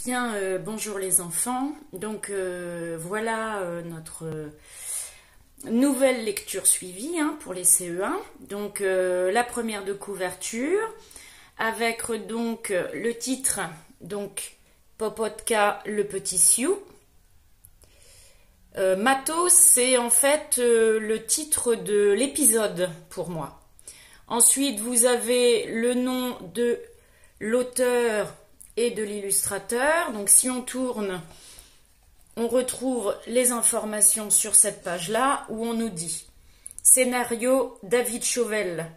Bien, bonjour les enfants. Donc voilà notre nouvelle lecture suivie pour les CE1. Donc la première de couverture avec donc le titre donc Popotka le petit Sioux. Matos, c'est en fait le titre de l'épisode pour moi. Ensuite, vous avez le nom de l'auteur et de l'illustrateur. Donc si on tourne, on retrouve les informations sur cette page-là où on nous dit scénario David Chauvel.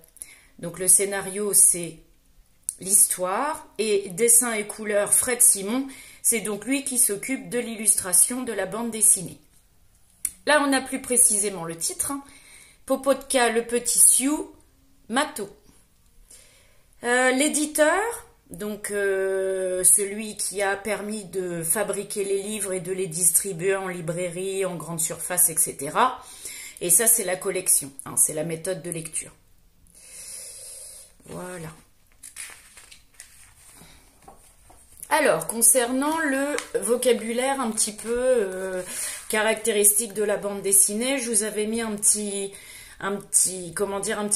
Donc le scénario, c'est l'histoire, et dessin et couleur Fred Simon. C'est donc lui qui s'occupe de l'illustration de la bande dessinée. Là, on a plus précisément le titre, Popotka le petit Sioux, Matos. L'éditeur, donc celui qui a permis de fabriquer les livres et de les distribuer en librairie, en grande surface, etc. Et ça, c'est la collection, c'est la méthode de lecture. Voilà. Alors, concernant le vocabulaire un petit peu caractéristique de la bande dessinée, je vous avais mis un petit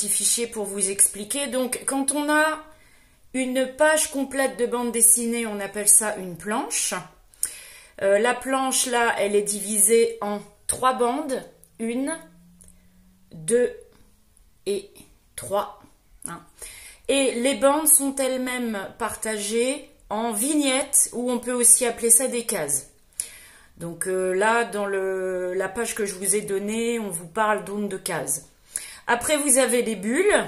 fichier pour vous expliquer. Donc, quand on a une page complète de bande dessinée, on appelle ça une planche. La planche, là, elle est divisée en 3 bandes. 1, 2 et 3. Et les bandes sont elles-mêmes partagées en vignettes, ou on peut aussi appeler ça des cases. Donc là, dans la page que je vous ai donnée, on vous parle donc de cases. Après, vous avez les bulles.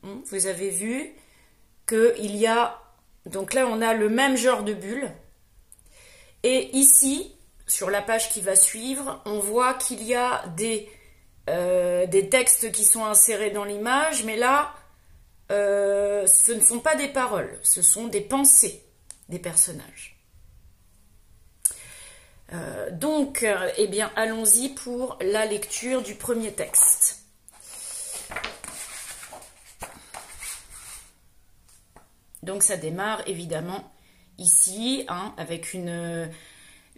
Vous avez vu qu'il y a... Donc là, on a le même genre de bulles. Et ici, sur la page qui va suivre, on voit qu'il y a des textes qui sont insérés dans l'image. Mais là, ce ne sont pas des paroles. Ce sont des pensées des personnages. Donc, eh bien, allons-y pour la lecture du premier texte. Donc, ça démarre évidemment ici, avec une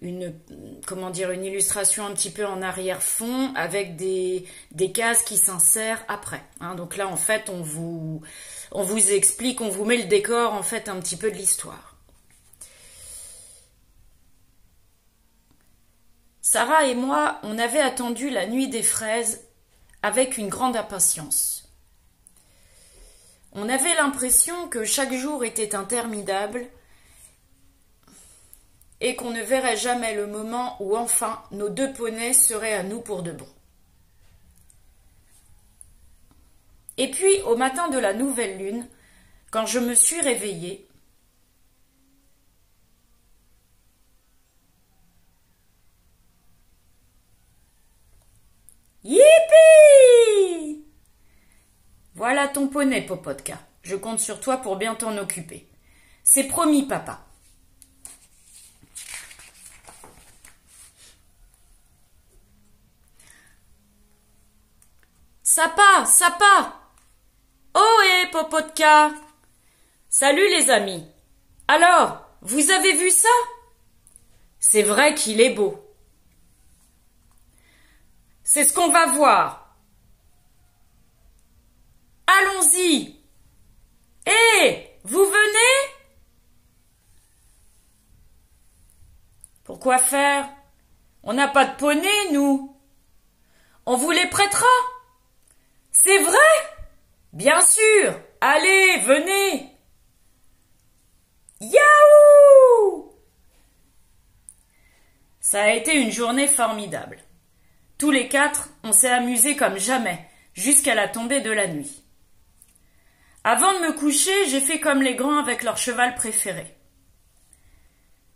illustration un petit peu en arrière-fond, avec des cases qui s'insèrent après. Donc là, en fait, on vous explique, on vous met le décor, en fait, un petit peu de l'histoire. Sarah et moi, on avait attendu la nuit des fraises avec une grande impatience. On avait l'impression que chaque jour était interminable et qu'on ne verrait jamais le moment où enfin nos 2 poneys seraient à nous pour de bon. Et puis, au matin de la nouvelle lune, quand je me suis réveillée, Yippee! Voilà ton poney, Popotka. Je compte sur toi pour bien t'en occuper. C'est promis, papa. Sapa, Sapa! Ohé, Popotka! Salut les amis. Alors, vous avez vu ça? C'est vrai qu'il est beau. C'est ce qu'on va voir. Allons-y. Hé, vous venez? Pourquoi faire? On n'a pas de poney, nous. On vous les prêtera. C'est vrai? Bien sûr. Allez, venez. Yaouh! Ça a été une journée formidable. Tous les 4, on s'est amusés comme jamais, jusqu'à la tombée de la nuit. Avant de me coucher, j'ai fait comme les grands avec leur cheval préféré.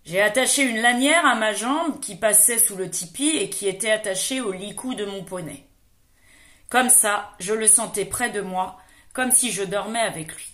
J'ai attaché une lanière à ma jambe qui passait sous le tipi et qui était attachée au licou de mon poney. Comme ça, je le sentais près de moi, comme si je dormais avec lui.